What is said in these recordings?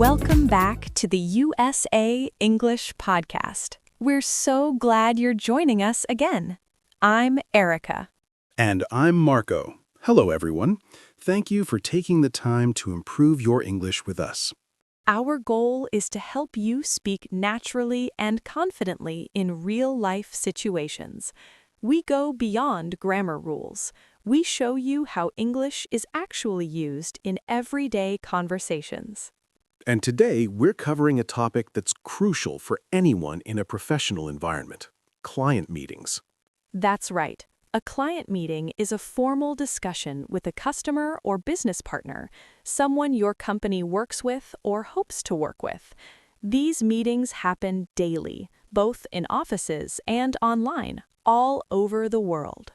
Welcome back to the USA English Podcast. We're so glad you're joining us again. I'm Erica. And I'm Marco. Hello, everyone. Thank you for taking the time to improve your English with us. Our goal is to help you speak naturally and confidently in real-life situations. We go beyond grammar rules. We show you how English is actually used in everyday conversations. And today, we're covering a topic that's crucial for anyone in a professional environment: client meetings. That's right. A client meeting is a formal discussion with a customer or business partner, someone your company works with or hopes to work with. These meetings happen daily, both in offices and online, all over the world.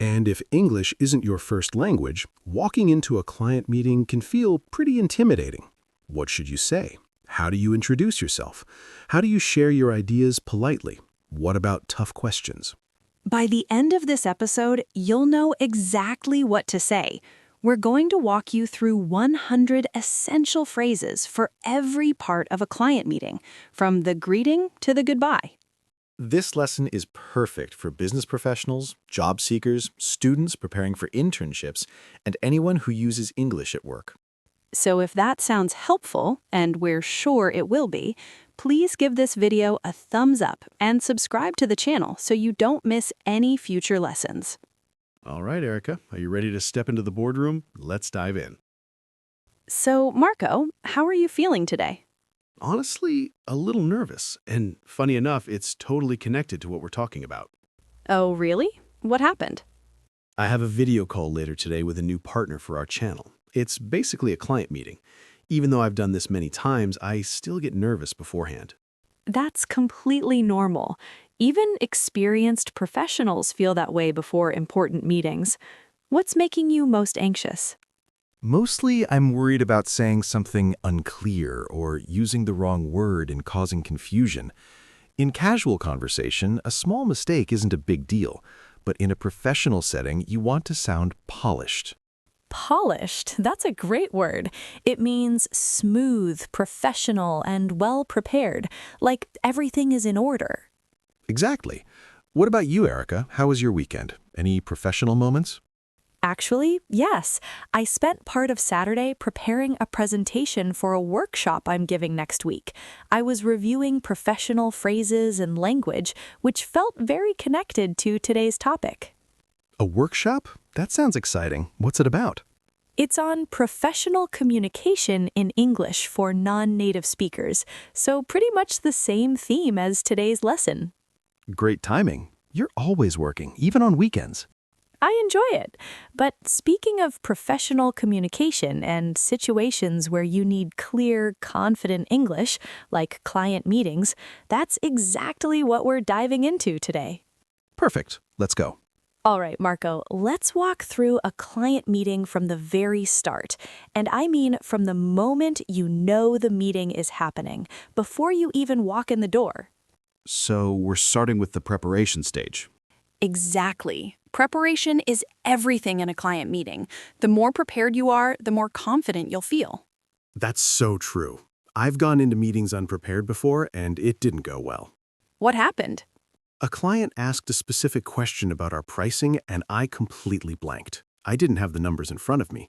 And if English isn't your first language, walking into a client meeting can feel pretty intimidating. What should you say? How do you introduce yourself? How do you share your ideas politely? What about tough questions? By the end of this episode, you'll know exactly what to say. We're going to walk you through 100 essential phrases for every part of a client meeting, from the greeting to the goodbye. This lesson is perfect for business professionals, job seekers, students preparing for internships, and anyone who uses English at work. So if that sounds helpful, and we're sure it will be, please give this video a thumbs up and subscribe to the channel so you don't miss any future lessons. All right, Erica, are you ready to step into the boardroom? Let's dive in. So, Marco, how are you feeling today? Honestly, a little nervous. And funny enough, it's totally connected to what we're talking about. Oh, really? What happened? I have a video call later today with a new partner for our channel. It's basically a client meeting. Even though I've done this many times, I still get nervous beforehand. That's completely normal. Even experienced professionals feel that way before important meetings. What's making you most anxious? Mostly, I'm worried about saying something unclear or using the wrong word and causing confusion. In casual conversation, a small mistake isn't a big deal, but in a professional setting, you want to sound polished. Polished? That's a great word. It means smooth, professional, and well-prepared, like everything is in order. Exactly. What about you, Erica? How was your weekend? Any professional moments? Actually, yes. I spent part of Saturday preparing a presentation for a workshop I'm giving next week. I was reviewing professional phrases and language, which felt very connected to today's topic. A workshop? That sounds exciting. What's it about? It's on professional communication in English for non-native speakers, so pretty much the same theme as today's lesson. Great timing. You're always working, even on weekends. I enjoy it. But speaking of professional communication and situations where you need clear, confident English, like client meetings, that's exactly what we're diving into today. Perfect. Let's go. All right, Marco, let's walk through a client meeting from the very start. And I mean from the moment you know the meeting is happening, before you even walk in the door. So we're starting with the preparation stage. Exactly. Preparation is everything in a client meeting. The more prepared you are, the more confident you'll feel. That's so true. I've gone into meetings unprepared before, and it didn't go well. What happened? A client asked a specific question about our pricing, and I completely blanked. I didn't have the numbers in front of me.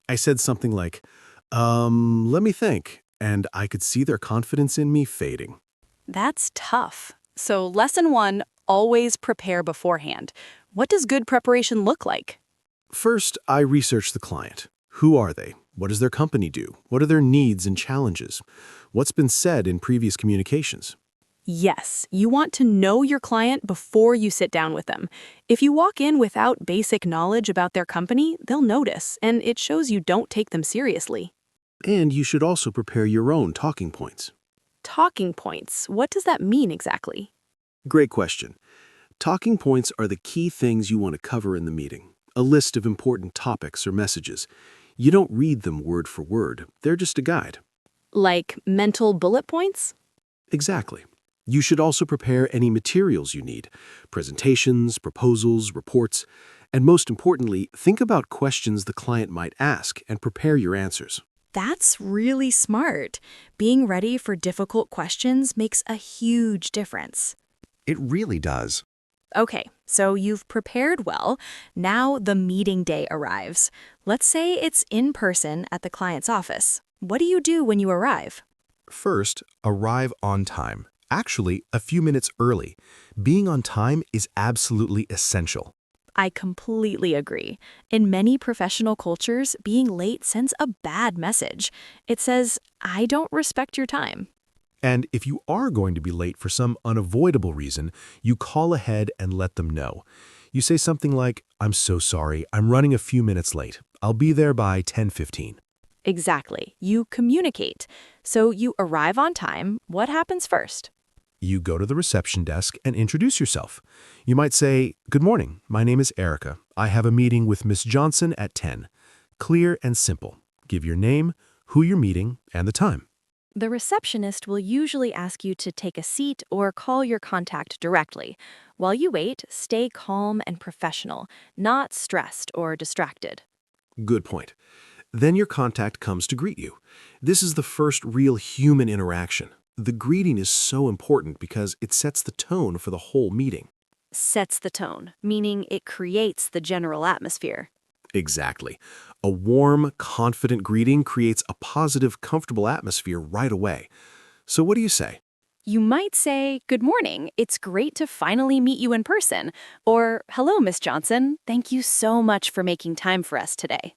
I said something like, let me think, and I could see their confidence in me fading. That's tough. So lesson 1, always prepare beforehand. What does good preparation look like? First, I researched the client. Who are they? What does their company do? What are their needs and challenges? What's been said in previous communications? Yes, you want to know your client before you sit down with them. If you walk in without basic knowledge about their company, they'll notice, and it shows you don't take them seriously. And you should also prepare your own talking points. Talking points, what does that mean exactly? Great question. Talking points are the key things you want to cover in the meeting, a list of important topics or messages. You don't read them word for word, they're just a guide. Like mental bullet points? Exactly. You should also prepare any materials you need: presentations, proposals, reports, and most importantly, think about questions the client might ask and prepare your answers. That's really smart. Being ready for difficult questions makes a huge difference. It really does. Okay, so you've prepared well. Now the meeting day arrives. Let's say it's in person at the client's office. What do you do when you arrive? First, arrive on time. Actually, a few minutes early. Being on time is absolutely essential. I completely agree. In many professional cultures, being late sends a bad message. It says, I don't respect your time. And if you are going to be late for some unavoidable reason, you call ahead and let them know. You say something like, I'm so sorry, I'm running a few minutes late. I'll be there by 10:15. Exactly. You communicate. So you arrive on time. What happens first? You go to the reception desk and introduce yourself. You might say, Good morning, my name is Erica. I have a meeting with Miss Johnson at 10. Clear and simple. Give your name, who you're meeting, and the time. The receptionist will usually ask you to take a seat or call your contact directly. While you wait, stay calm and professional, not stressed or distracted. Good point. Then your contact comes to greet you. This is the first real human interaction. The greeting is so important because it sets the tone for the whole meeting. Sets the tone, meaning it creates the general atmosphere. Exactly. A warm, confident greeting creates a positive, comfortable atmosphere right away. So what do you say? You might say, Good morning, it's great to finally meet you in person. Or, Hello, Miss Johnson, thank you so much for making time for us today.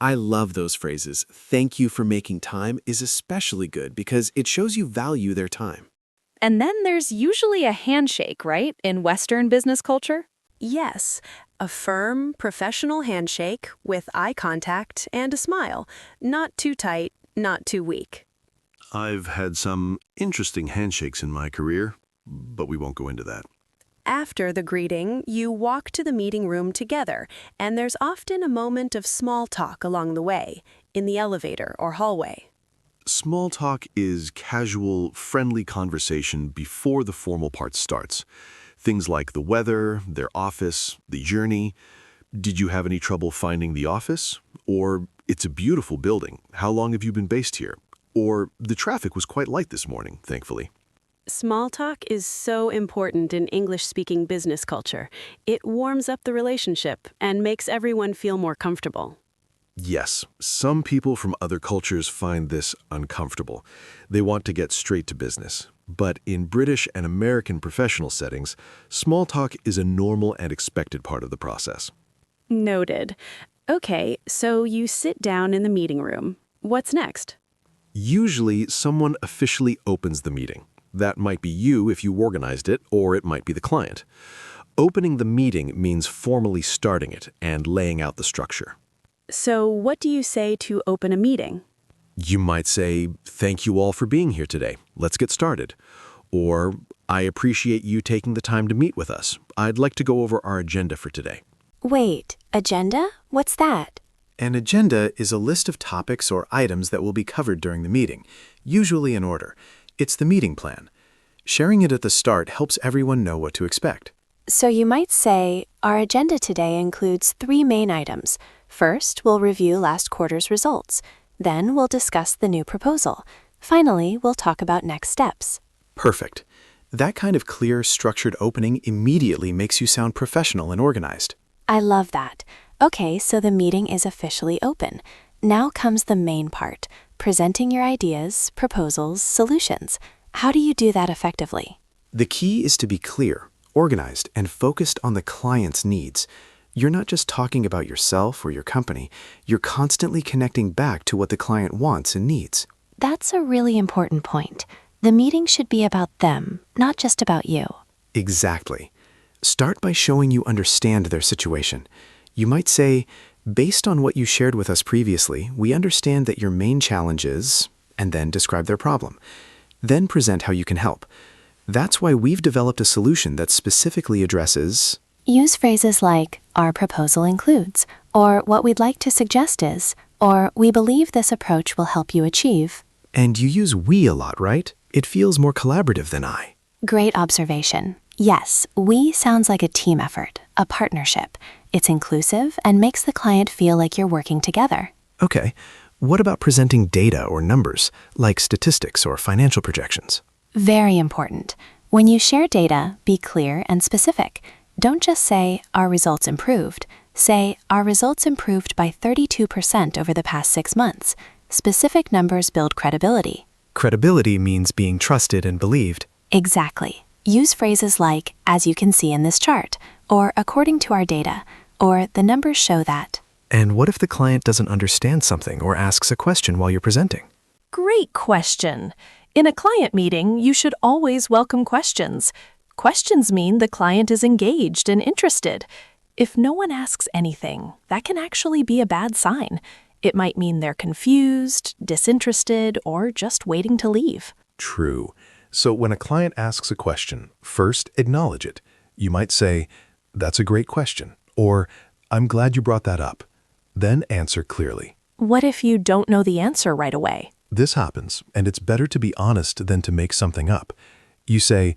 I love those phrases. Thank you for making time is especially good because it shows you value their time. And then there's usually a handshake, right, in Western business culture? Yes, a firm, professional handshake with eye contact and a smile. Not too tight, not too weak. I've had some interesting handshakes in my career, but we won't go into that. After the greeting, you walk to the meeting room together, and there's often a moment of small talk along the way, in the elevator or hallway. Small talk is casual, friendly conversation before the formal part starts. Things like the weather, their office, the journey. Did you have any trouble finding the office? Or, it's a beautiful building. How long have you been based here? Or, the traffic was quite light this morning, thankfully. Small talk is so important in English-speaking business culture. It warms up the relationship and makes everyone feel more comfortable. Yes, some people from other cultures find this uncomfortable. They want to get straight to business. But in British and American professional settings, small talk is a normal and expected part of the process. Noted. Okay, so you sit down in the meeting room. What's next? Usually, someone officially opens the meeting. That might be you if you organized it, or it might be the client. Opening the meeting means formally starting it and laying out the structure. So what do you say to open a meeting? You might say, Thank you all for being here today. Let's get started. Or, I appreciate you taking the time to meet with us. I'd like to go over our agenda for today. Wait, agenda? What's that? An agenda is a list of topics or items that will be covered during the meeting, usually in order. It's the meeting plan. Sharing it at the start helps everyone know what to expect. So you might say, our agenda today includes 3 main items. First, we'll review last quarter's results. Then we'll discuss the new proposal. Finally, we'll talk about next steps. Perfect. That kind of clear, structured opening immediately makes you sound professional and organized. I love that. Okay, so the meeting is officially open. Now comes the main part, presenting your ideas, proposals, solutions. How do you do that effectively? The key is to be clear, organized, and focused on the client's needs. You're not just talking about yourself or your company. You're constantly connecting back to what the client wants and needs. That's a really important point. The meeting should be about them, not just about you. Exactly. Start by showing you understand their situation. You might say, based on what you shared with us previously, we understand that your main challenge is, and then describe their problem. Then present how you can help. That's why we've developed a solution that specifically addresses. Use phrases like, our proposal includes, or what we'd like to suggest is, or we believe this approach will help you achieve. And you use we a lot, right? It feels more collaborative than I. Great observation. Yes, we sounds like a team effort, a partnership. It's inclusive and makes the client feel like you're working together. Okay. What about presenting data or numbers, like statistics or financial projections? Very important. When you share data, be clear and specific. Don't just say, our results improved. Say, our results improved by 32% over the past 6 months. Specific numbers build credibility. Credibility means being trusted and believed. Exactly. Use phrases like, as you can see in this chart, or according to our data, or the numbers show that. And what if the client doesn't understand something or asks a question while you're presenting? Great question. In a client meeting, you should always welcome questions. Questions mean the client is engaged and interested. If no one asks anything, that can actually be a bad sign. It might mean they're confused, disinterested, or just waiting to leave. True. So when a client asks a question, first acknowledge it. You might say, "That's a great question," or "I'm glad you brought that up." Then answer clearly. What if you don't know the answer right away? This happens, and it's better to be honest than to make something up. You say,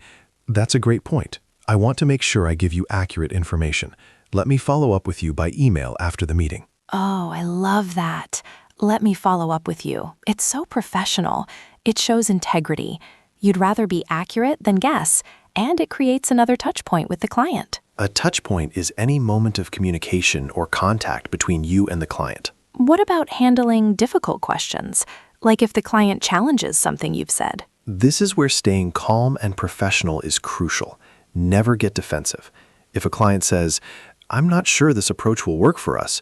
"That's a great point. I want to make sure I give you accurate information. Let me follow up with you by email after the meeting." Oh, I love that. Let me follow up with you. It's so professional. It shows integrity. You'd rather be accurate than guess, and it creates another touch point with the client. A touch point is any moment of communication or contact between you and the client. What about handling difficult questions? Like if the client challenges something you've said. This is where staying calm and professional is crucial. Never get defensive. If a client says, "I'm not sure this approach will work for us,"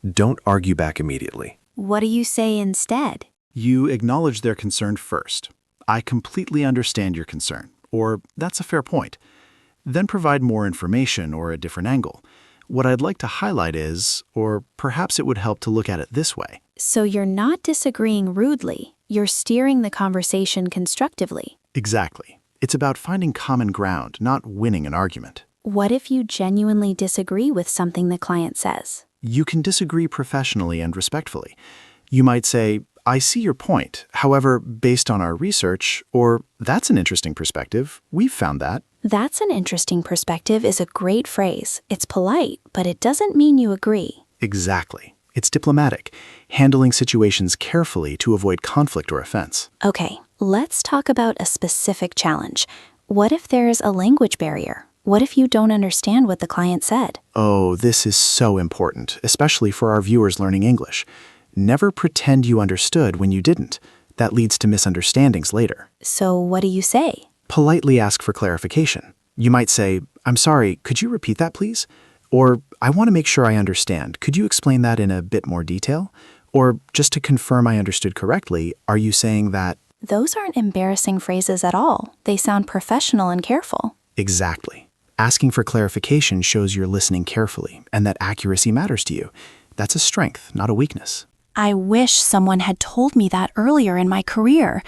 don't argue back immediately. What do you say instead? You acknowledge their concern first. "I completely understand your concern," or "That's a fair point." Then provide more information or a different angle. "What I'd like to highlight is," or perhaps it would help to look at it this way. So you're not disagreeing rudely, you're steering the conversation constructively. Exactly. It's about finding common ground, not winning an argument. What if you genuinely disagree with something the client says? You can disagree professionally and respectfully. You might say, "I see your point. However, based on our research," or "That's an interesting perspective. We've found that." That's an interesting perspective is a great phrase. It's polite, but it doesn't mean you agree. Exactly. It's diplomatic, handling situations carefully to avoid conflict or offense. Okay, let's talk about a specific challenge. What if there's a language barrier? What if you don't understand what the client said? Oh, this is so important, especially for our viewers learning English. Never pretend you understood when you didn't. That leads to misunderstandings later. So what do you say? Politely ask for clarification. You might say, "I'm sorry, could you repeat that, please?" Or, "I want to make sure I understand. Could you explain that in a bit more detail?" Or, "Just to confirm I understood correctly, are you saying that..." Those aren't embarrassing phrases at all. They sound professional and careful. Exactly. Asking for clarification shows you're listening carefully and that accuracy matters to you. That's a strength, not a weakness. I wish someone had told me that earlier in my career.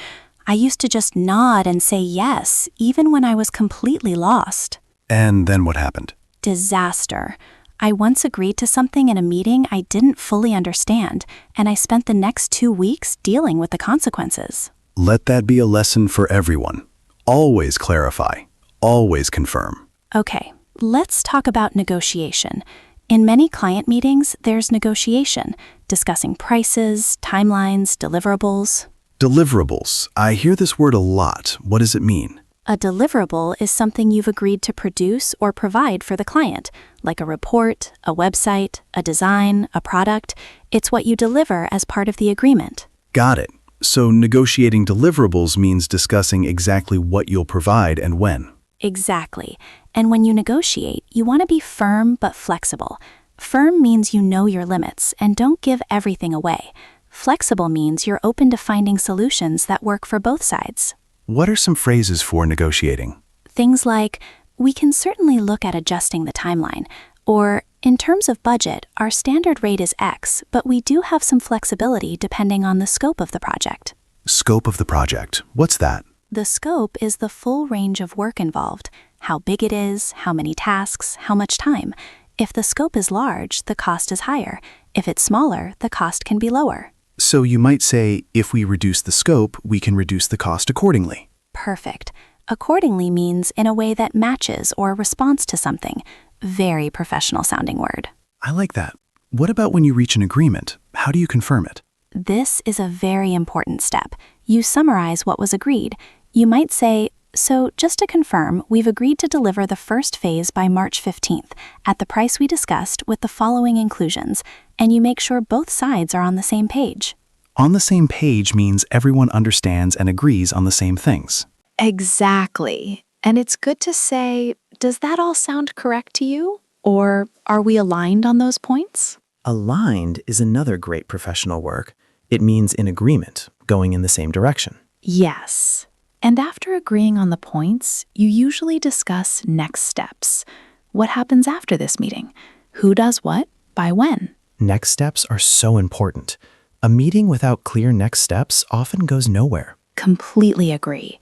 I used to just nod and say yes, even when I was completely lost. And then what happened? Disaster. I once agreed to something in a meeting I didn't fully understand, and I spent the next 2 weeks dealing with the consequences. Let that be a lesson for everyone. Always clarify. Always confirm. Okay, let's talk about negotiation. In many client meetings, there's negotiation, discussing prices, timelines, deliverables. Deliverables. I hear this word a lot. What does it mean? A deliverable is something you've agreed to produce or provide for the client, like a report, a website, a design, a product. It's what you deliver as part of the agreement. Got it. So negotiating deliverables means discussing exactly what you'll provide and when. Exactly. And when you negotiate, you want to be firm but flexible. Firm means you know your limits and don't give everything away. Flexible means you're open to finding solutions that work for both sides. What are some phrases for negotiating? Things like, "We can certainly look at adjusting the timeline," or, "In terms of budget, our standard rate is X, but we do have some flexibility depending on the scope of the project." Scope of the project. What's that? The scope is the full range of work involved, how big it is, how many tasks, how much time. If the scope is large, the cost is higher. If it's smaller, the cost can be lower. So you might say, if we reduce the scope, we can reduce the cost accordingly. Perfect. Accordingly means in a way that matches or responds to something. Very professional sounding word. I like that. What about when you reach an agreement? How do you confirm it? This is a very important step. You summarize what was agreed. You might say, "So, just to confirm, we've agreed to deliver the first phase by March 15th at the price we discussed with the following inclusions," and you make sure both sides are on the same page. On the same page means everyone understands and agrees on the same things. Exactly. And it's good to say, does that all sound correct to you? Or are we aligned on those points? Aligned is another great professional word. It means in agreement, going in the same direction. Yes. And after agreeing on the points, you usually discuss next steps. What happens after this meeting? Who does what? By when? Next steps are so important. A meeting without clear next steps often goes nowhere. Completely agree.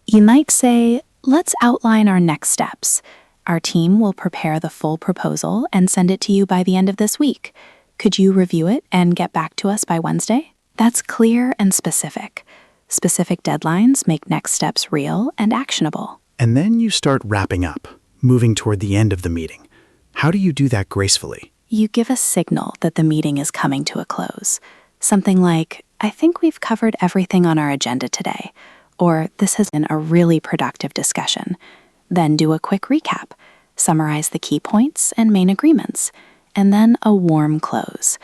You might say, let's outline our next steps. Our team will prepare the full proposal and send it to you by the end of this week. Could you review it and get back to us by Wednesday? That's clear and specific. Specific deadlines make next steps real and actionable. And then you start wrapping up, moving toward the end of the meeting. How do you do that gracefully? You give a signal that the meeting is coming to a close. Something like, I think we've covered everything on our agenda today, or this has been a really productive discussion. Then do a quick recap, summarize the key points and main agreements, and then a warm close.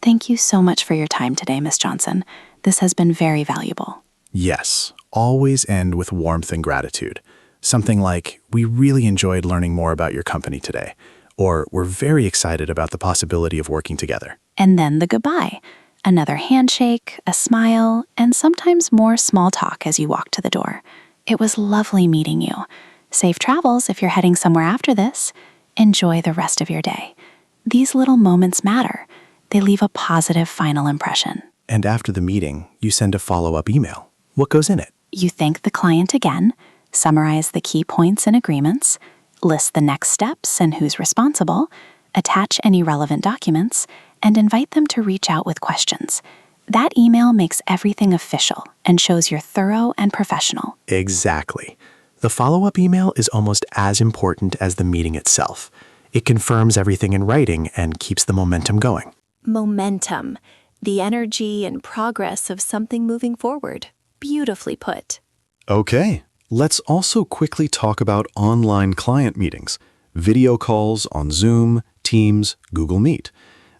Thank you so much for your time today, Ms. Johnson. This has been very valuable. Yes, always end with warmth and gratitude. Something like, we really enjoyed learning more about your company today, or we're very excited about the possibility of working together. And then the goodbye. Another handshake, a smile, and sometimes more small talk as you walk to the door. It was lovely meeting you. Safe travels if you're heading somewhere after this. Enjoy the rest of your day. These little moments matter. They leave a positive final impression. And after the meeting, you send a follow-up email. What goes in it? You thank the client again, summarize the key points and agreements, list the next steps and who's responsible, attach any relevant documents, and invite them to reach out with questions. That email makes everything official and shows you're thorough and professional. Exactly. The follow-up email is almost as important as the meeting itself. It confirms everything in writing and keeps the momentum going. Momentum, the energy and progress of something moving forward. Beautifully put. Okay, let's also quickly talk about online client meetings. Video calls on Zoom, Teams, Google Meet.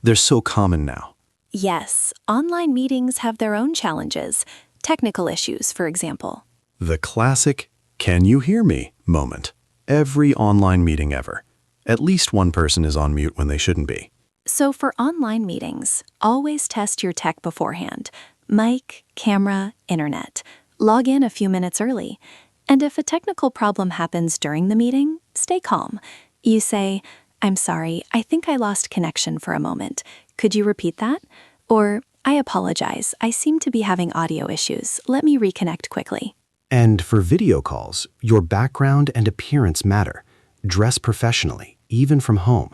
They're so common now. Yes, online meetings have their own challenges. Technical issues, for example. The classic, "Can you hear me?" moment. Every online meeting ever. At least one person is on mute when they shouldn't be. So for online meetings, always test your tech beforehand. Mic, camera, internet. Log in a few minutes early. And if a technical problem happens during the meeting, stay calm. You say, "I'm sorry, I think I lost connection for a moment. Could you repeat that?" Or, "I apologize, I seem to be having audio issues. Let me reconnect quickly." And for video calls, your background and appearance matter. Dress professionally, even from home.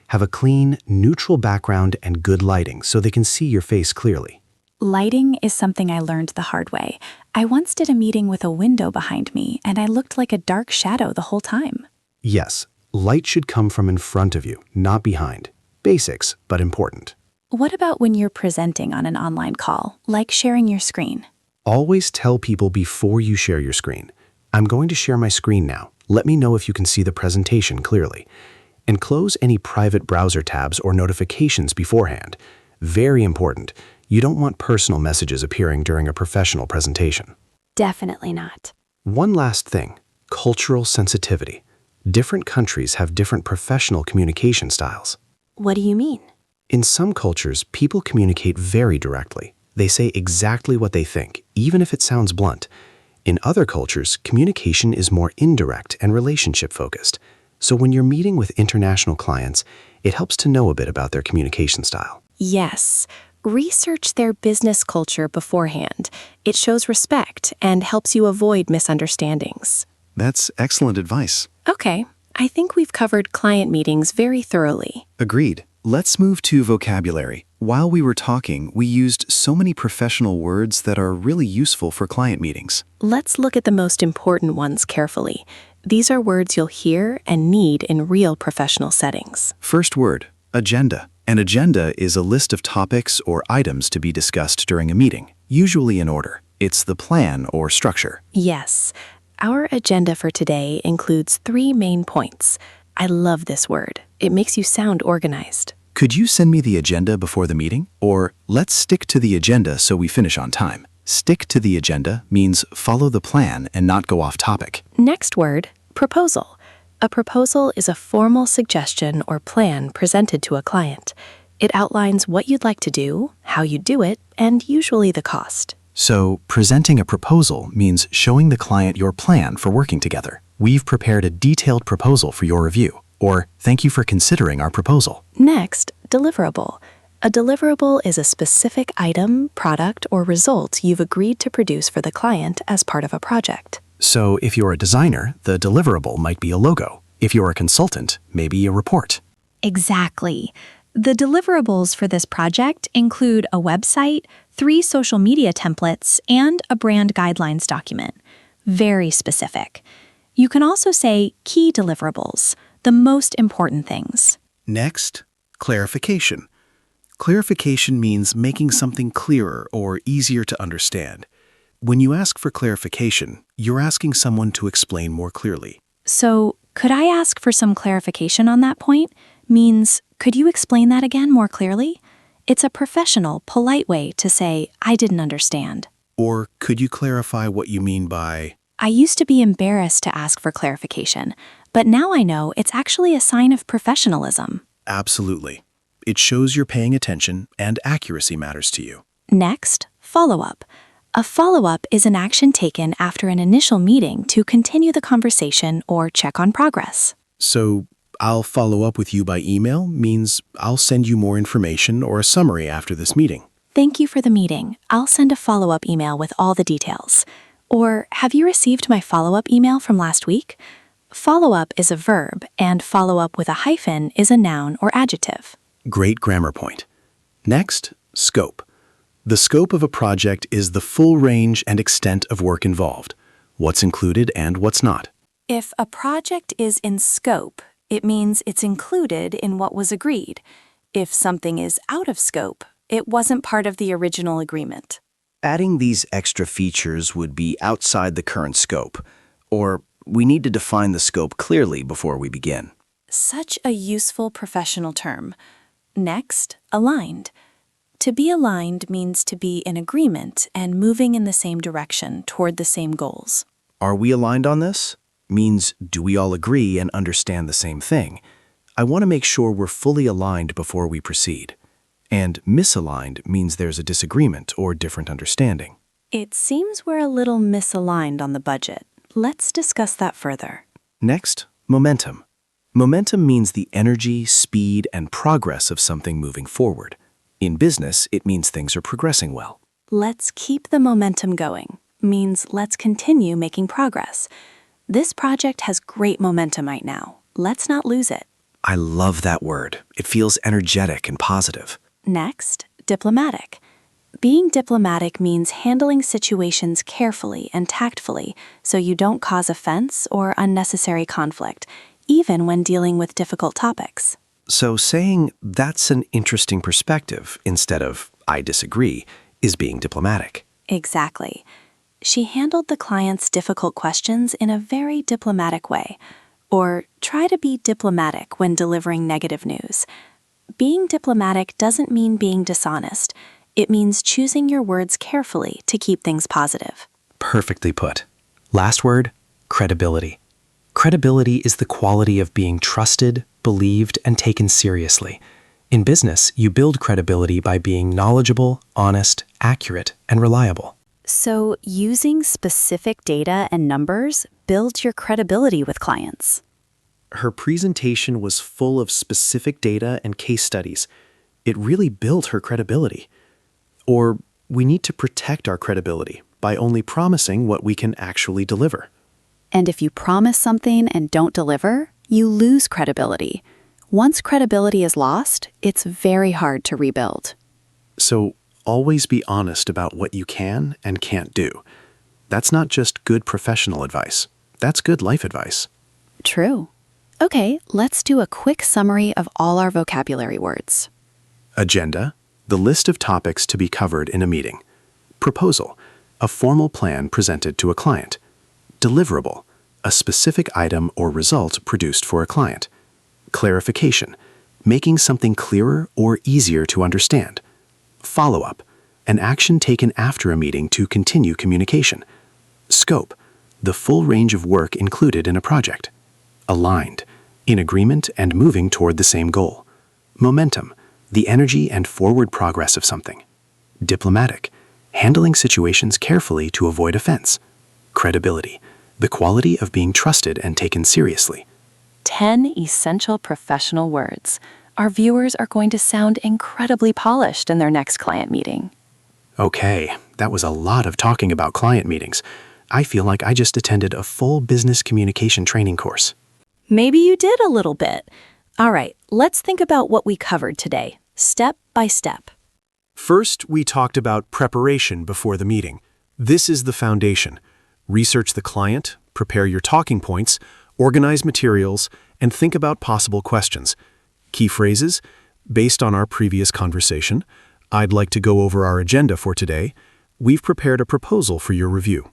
Have a clean, neutral background and good lighting so they can see your face clearly. Lighting is something I learned the hard way. I once did a meeting with a window behind me, and I looked like a dark shadow the whole time. Yes, light should come from in front of you, not behind. Basics, but important. What about when you're presenting on an online call, like sharing your screen? Always tell people before you share your screen, "I'm going to share my screen now. Let me know if you can see the presentation clearly." And close any private browser tabs or notifications beforehand. Very important. You don't want personal messages appearing during a professional presentation. Definitely not. One last thing, cultural sensitivity. Different countries have different professional communication styles. What do you mean? In some cultures, people communicate very directly. They say exactly what they think, even if it sounds blunt. In other cultures, communication is more indirect and relationship-focused. So when you're meeting with international clients, it helps to know a bit about their communication style. Yes. Research their business culture beforehand. It shows respect and helps you avoid misunderstandings. That's excellent advice. Okay, I think we've covered client meetings very thoroughly. Agreed. Let's move to vocabulary. While we were talking, we used so many professional words that are really useful for client meetings. Let's look at the most important ones carefully. These are words you'll hear and need in real professional settings. First word, agenda. An agenda is a list of topics or items to be discussed during a meeting, usually in order. It's the plan or structure. Yes, our agenda for today includes 3 main points. I love this word. It makes you sound organized. Could you send me the agenda before the meeting? Or let's stick to the agenda so we finish on time. Stick to the agenda means follow the plan and not go off topic. Next word, proposal. A proposal is a formal suggestion or plan presented to a client. It outlines what you'd like to do, how you do it, and usually the cost. So, presenting a proposal means showing the client your plan for working together. We've prepared a detailed proposal for your review. Or, thank you for considering our proposal. Next, deliverable. A deliverable is a specific item, product, or result you've agreed to produce for the client as part of a project. So, if you're a designer, the deliverable might be a logo. If you're a consultant, maybe a report. Exactly. The deliverables for this project include a website, 3 social media templates, and a brand guidelines document. Very specific. You can also say key deliverables, the most important things. Next, clarification. Clarification means making something clearer or easier to understand. When you ask for clarification, you're asking someone to explain more clearly. So, could I ask for some clarification on that point? Means, could you explain that again more clearly? It's a professional, polite way to say, I didn't understand. Or could you clarify what you mean by... I used to be embarrassed to ask for clarification, but now I know it's actually a sign of professionalism. Absolutely. It shows you're paying attention and accuracy matters to you. Next, follow-up. A follow-up is an action taken after an initial meeting to continue the conversation or check on progress. So, I'll follow up with you by email means I'll send you more information or a summary after this meeting. Thank you for the meeting. I'll send a follow-up email with all the details. Or, have you received my follow-up email from last week? Follow-up is a verb, and follow-up with a hyphen is a noun or adjective. Great grammar point. Next, scope. The scope of a project is the full range and extent of work involved, what's included and what's not. If a project is in scope, it means it's included in what was agreed. If something is out of scope, it wasn't part of the original agreement. Adding these extra features would be outside the current scope, or we need to define the scope clearly before we begin. Such a useful professional term. Next, aligned. To be aligned means to be in agreement and moving in the same direction toward the same goals. Are we aligned on this? Means, do we all agree and understand the same thing? I want to make sure we're fully aligned before we proceed. And misaligned means there's a disagreement or different understanding. It seems we're a little misaligned on the budget. Let's discuss that further. Next, momentum. Momentum means the energy, speed, and progress of something moving forward. In business, it means things are progressing well. Let's keep the momentum going. Means let's continue making progress. This project has great momentum right now. Let's not lose it. I love that word. It feels energetic and positive. Next, diplomatic. Being diplomatic means handling situations carefully and tactfully so you don't cause offense or unnecessary conflict, even when dealing with difficult topics. So saying, that's an interesting perspective, instead of, I disagree, is being diplomatic. Exactly. She handled the client's difficult questions in a very diplomatic way. Or try to be diplomatic when delivering negative news. Being diplomatic doesn't mean being dishonest. It means choosing your words carefully to keep things positive. Perfectly put. Last word, credibility. Credibility is the quality of being trusted, believed, and taken seriously. In business, you build credibility by being knowledgeable, honest, accurate, and reliable. So, using specific data and numbers builds your credibility with clients. Her presentation was full of specific data and case studies. It really built her credibility. Or we need to protect our credibility by only promising what we can actually deliver. And if you promise something and don't deliver, you lose credibility. Once credibility is lost, it's very hard to rebuild. So always be honest about what you can and can't do. That's not just good professional advice. That's good life advice. True. Okay, let's do a quick summary of all our vocabulary words. Agenda, the list of topics to be covered in a meeting. Proposal, a formal plan presented to a client. Deliverable, a specific item or result produced for a client. Clarification, making something clearer or easier to understand. Follow-up, an action taken after a meeting to continue communication. Scope, the full range of work included in a project. Aligned, in agreement and moving toward the same goal. Momentum, the energy and forward progress of something. Diplomatic, handling situations carefully to avoid offense. Credibility, the quality of being trusted and taken seriously. 10 essential professional words. Our viewers are going to sound incredibly polished in their next client meeting. Okay, that was a lot of talking about client meetings. I feel like I just attended a full business communication training course. Maybe you did a little bit. All right, let's think about what we covered today, step by step. First, we talked about preparation before the meeting. This is the foundation. Research the client, prepare your talking points, organize materials, and think about possible questions. Key phrases, based on our previous conversation, I'd like to go over our agenda for today. We've prepared a proposal for your review.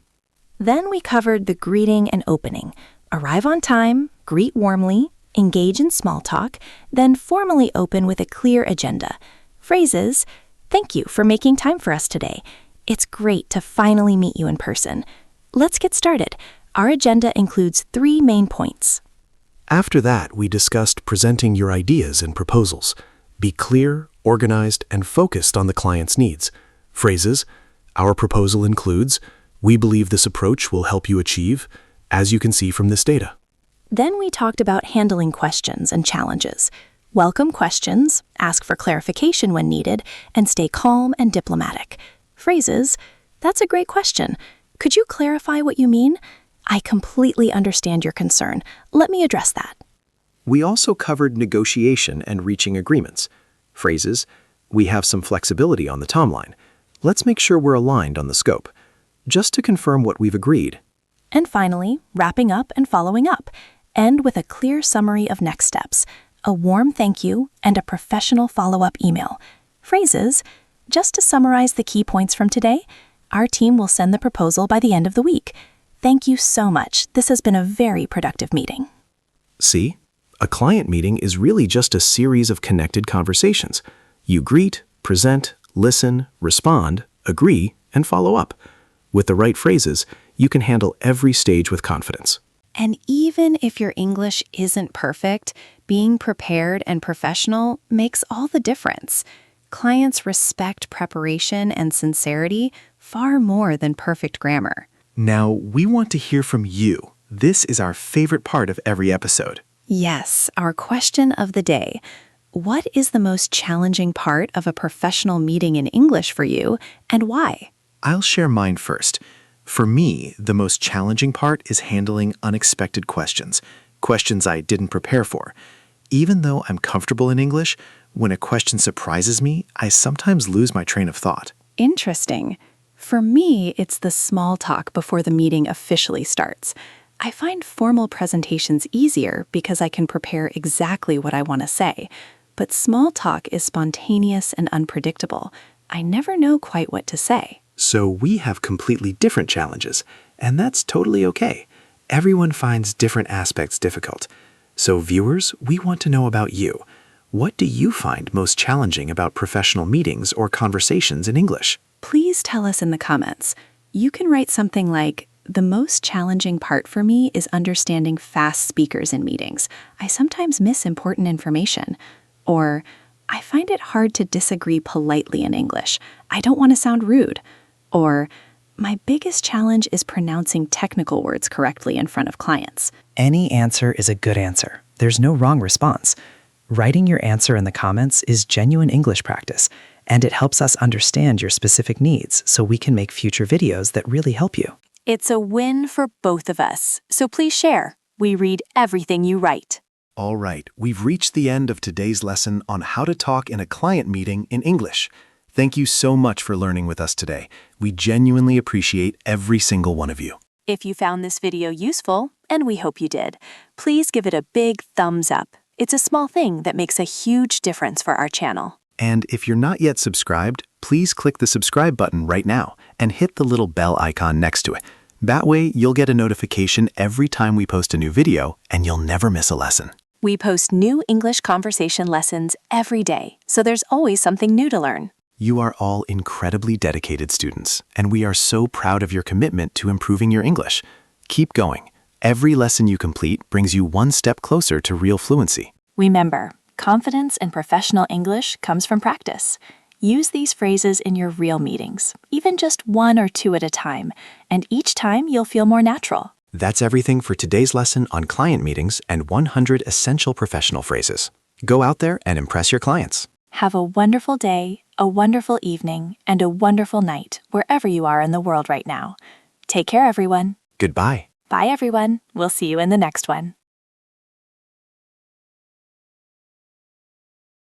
Then we covered the greeting and opening. Arrive on time, greet warmly, engage in small talk, then formally open with a clear agenda. Phrases, thank you for making time for us today. It's great to finally meet you in person. Let's get started. Our agenda includes 3 main points. After that, we discussed presenting your ideas and proposals. Be clear, organized, and focused on the client's needs. Phrases, our proposal includes, we believe this approach will help you achieve, as you can see from this data. Then we talked about handling questions and challenges. Welcome questions, ask for clarification when needed, and stay calm and diplomatic. Phrases, that's a great question. Could you clarify what you mean? I completely understand your concern. Let me address that. We also covered negotiation and reaching agreements. Phrases, we have some flexibility on the timeline. Let's make sure we're aligned on the scope. Just to confirm what we've agreed. And finally, wrapping up and following up. End with a clear summary of next steps, a warm thank you, and a professional follow-up email. Phrases, just to summarize the key points from today, our team will send the proposal by the end of the week. Thank you so much. This has been a very productive meeting. See? A client meeting is really just a series of connected conversations. You greet, present, listen, respond, agree, and follow up. With the right phrases, you can handle every stage with confidence. And even if your English isn't perfect, being prepared and professional makes all the difference. Clients respect preparation and sincerity far more than perfect grammar. Now, we want to hear from you. This is our favorite part of every episode. Yes, our question of the day. What is the most challenging part of a professional meeting in English for you, and why? I'll share mine first. For me, the most challenging part is handling unexpected questions I didn't prepare for. Even though I'm comfortable in English, when a question surprises me, I sometimes lose my train of thought. Interesting. For me, it's the small talk before the meeting officially starts. I find formal presentations easier because I can prepare exactly what I want to say. But small talk is spontaneous and unpredictable. I never know quite what to say. So we have completely different challenges, and that's totally okay. Everyone finds different aspects difficult. So viewers, we want to know about you. What do you find most challenging about professional meetings or conversations in English? Please tell us in the comments. You can write something like, the most challenging part for me is understanding fast speakers in meetings. I sometimes miss important information. Or, I find it hard to disagree politely in English. I don't want to sound rude. Or, my biggest challenge is pronouncing technical words correctly in front of clients. Any answer is a good answer. There's no wrong response. Writing your answer in the comments is genuine English practice, and it helps us understand your specific needs so we can make future videos that really help you. It's a win for both of us, so please share. We read everything you write. All right, we've reached the end of today's lesson on how to talk in a client meeting in English. Thank you so much for learning with us today. We genuinely appreciate every single one of you. If you found this video useful, and we hope you did, please give it a big thumbs up. It's a small thing that makes a huge difference for our channel. And if you're not yet subscribed, please click the subscribe button right now and hit the little bell icon next to it. That way, you'll get a notification every time we post a new video, and you'll never miss a lesson. We post new English conversation lessons every day, so there's always something new to learn. You are all incredibly dedicated students, and we are so proud of your commitment to improving your English. Keep going. Every lesson you complete brings you one step closer to real fluency. Remember, confidence in professional English comes from practice. Use these phrases in your real meetings, even just 1 or 2 at a time, and each time you'll feel more natural. That's everything for today's lesson on client meetings and 100 essential professional phrases. Go out there and impress your clients. Have a wonderful day, a wonderful evening, and a wonderful night wherever you are in the world right now. Take care, everyone. Goodbye. Bye, everyone. We'll see you in the next one.